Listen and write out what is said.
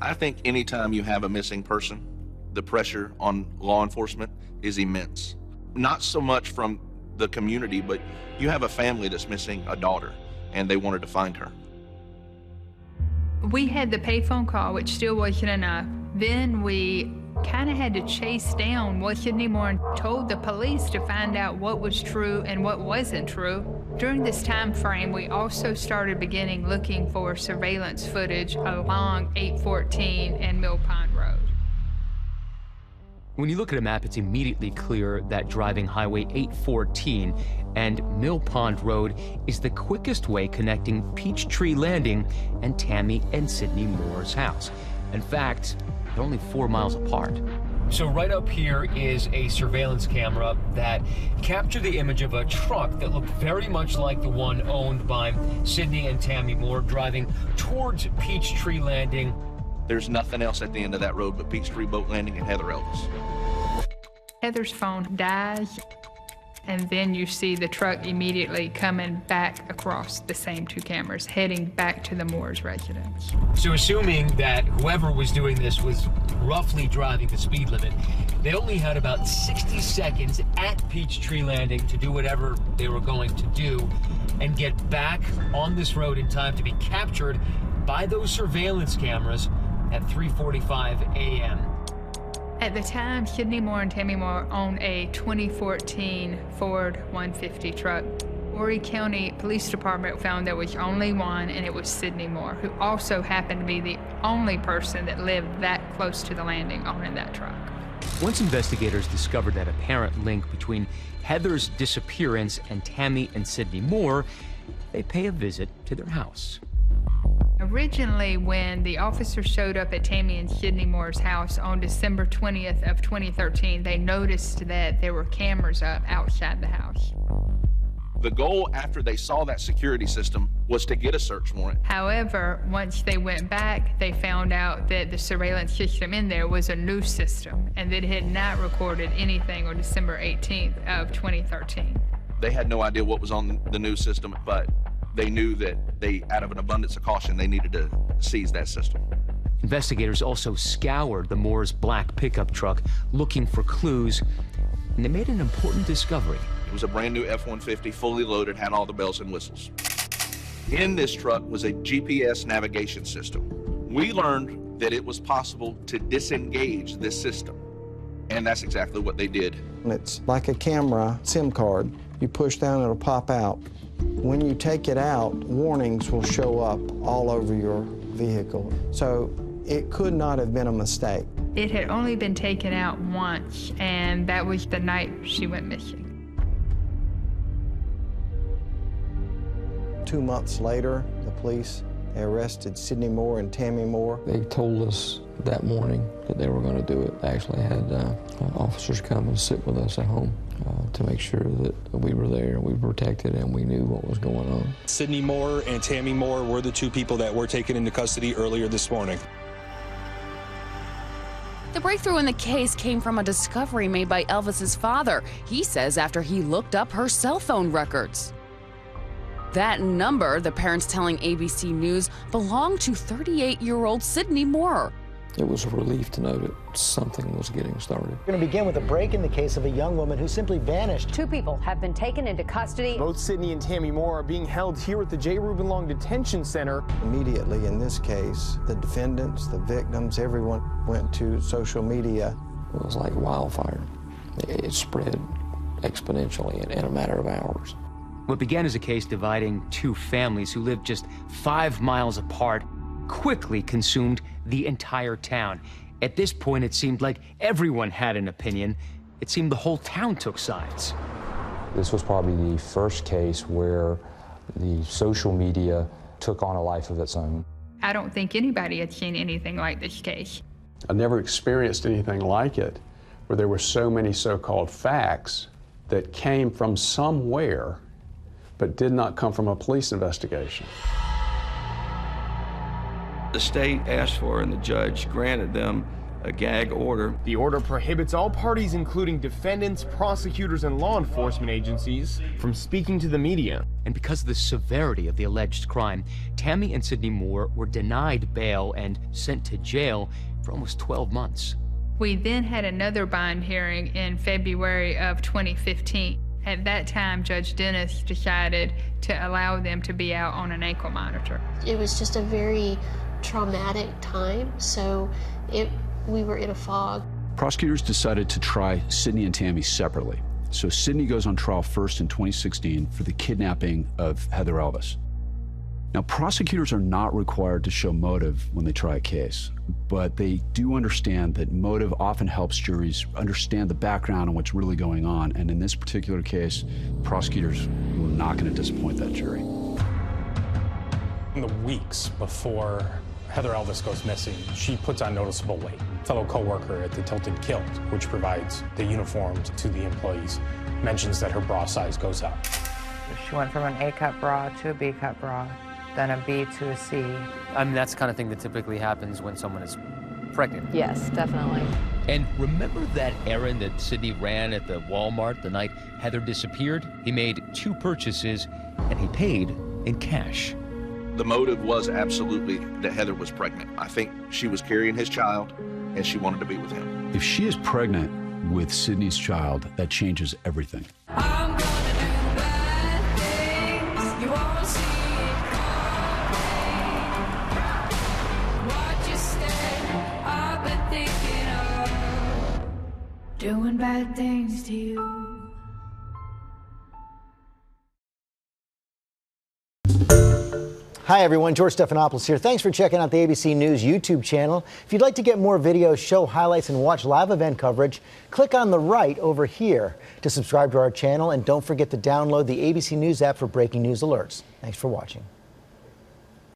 I think anytime you have a missing person, the pressure on law enforcement is immense. Not so much from the community, but you have a family that's missing a daughter, and they wanted to find her. We had the payphone call, which still wasn't enough. Then we kind of had to chase down what Sidney Moorer told the police to find out what was true and what wasn't true. During this time frame, we also started beginning looking for surveillance footage along 814 and Mill Pond Road. When you look at a map, it's immediately clear that driving Highway 814 and Mill Pond Road is the quickest way connecting Peachtree Landing and Tammy and Sidney Moorer's house. In fact, they're only 4 miles apart. So right up here is a surveillance camera that captured the image of a truck that looked very much like the one owned by Sidney and Tammy Moorer driving towards Peachtree Landing. There's nothing else at the end of that road but Peachtree Boat Landing and Heather Elvis. Heather's phone dies, and then you see the truck immediately coming back across the same two cameras, heading back to the Moore's residence. So assuming that whoever was doing this was roughly driving the speed limit, they only had about 60 seconds at Peachtree Landing to do whatever they were going to do and get back on this road in time to be captured by those surveillance cameras at 3:45 a.m. At the time, Sidney Moorer and Tammy Moorer owned a 2014 Ford 150 truck. Horry County Police Department found there was only one, and it was Sidney Moorer, who also happened to be the only person that lived that close to the landing owning that truck. Once investigators discovered that apparent link between Heather's disappearance and Tammy and Sidney Moorer, they pay a visit to their house. Originally, when the officers showed up at Tammy and Sidney Moorer's house on December 20th of 2013, they noticed that there were cameras up outside the house. The goal after they saw that security system was to get a search warrant. However, once they went back, they found out that the surveillance system in there was a new system and that it had not recorded anything on December 18th of 2013. They had no idea what was on the new system, but they knew that out of an abundance of caution, they needed to seize that system. Investigators also scoured the Moorer's black pickup truck looking for clues, and they made an important discovery. It was a brand new F-150, fully loaded, had all the bells and whistles. In this truck was a GPS navigation system. We learned that it was possible to disengage this system, and that's exactly what they did. It's like a camera SIM card. You push down, it'll pop out. When you take it out, warnings will show up all over your vehicle. So it could not have been a mistake. It had only been taken out once, and that was the night she went missing. 2 months later, the police, they arrested Sidney Moorer and Tammy Moorer. They told us that morning that they were going to do it. They actually had officers come and sit with us at home to make sure that we were there and we were protected and we knew what was going on. Sidney Moorer and Tammy Moorer were the two people that were taken into custody earlier this morning. The breakthrough in the case came from a discovery made by Elvis's father. He says after he looked up her cell phone records. That number, the parents telling ABC News, belonged to 38-year-old Sidney Moorer. It was a relief to know that something was getting started. We're going to begin with a break in the case of a young woman who simply vanished. 2 people have been taken into custody. Both Sidney and Tammy Moorer are being held here at the J. Reuben Long Detention Center. Immediately in this case, the defendants, the victims, everyone went to social media. It was like wildfire. It spread exponentially in a matter of hours. What began as a case dividing two families who lived just 5 miles apart quickly consumed the entire town. At this point, it seemed like everyone had an opinion. It seemed the whole town took sides. This was probably the first case where the social media took on a life of its own. I don't think anybody had seen anything like this case. I never experienced anything like it, where there were so many so-called facts that came from somewhere but did not come from a police investigation. The state asked for and the judge granted them a gag order. The order prohibits all parties, including defendants, prosecutors, and law enforcement agencies, from speaking to the media. And because of the severity of the alleged crime, Tammy and Sidney Moorer were denied bail and sent to jail for almost 12 months. We then had another bond hearing in February of 2015. At that time, Judge Dennis decided to allow them to be out on an ankle monitor. It was just a very traumatic time, so we were in a fog. Prosecutors decided to try Sidney and Tammy separately. So Sidney goes on trial first in 2016 for the kidnapping of Heather Elvis. Now, prosecutors are not required to show motive when they try a case, but they do understand that motive often helps juries understand the background and what's really going on. And in this particular case, prosecutors were not going to disappoint that jury. In the weeks before Heather Elvis goes missing, she puts on noticeable weight. A fellow co-worker at the Tilted Kilt, which provides the uniforms to the employees, mentions that her bra size goes up. She went from an A-cup bra to a B-cup bra, then a B to a C. I mean, that's the kind of thing that typically happens when someone is pregnant. Yes, definitely. And remember that errand that Sidney ran at the Walmart the night Heather disappeared? He made 2 purchases, and he paid in cash. The motive was absolutely that Heather was pregnant. I think she was carrying his child, and she wanted to be with him. If she is pregnant with Sidney's child, that changes everything. I'm gonna do bad things. You won't see it coming. Watch your step. I've been thinking of doing bad things to you. Hi everyone, George Stephanopoulos here. Thanks for checking out the ABC News YouTube channel. If you'd like to get more videos, show highlights, and watch live event coverage, click on the right over here to subscribe to our channel, and don't forget to download the ABC News app for breaking news alerts. Thanks for watching.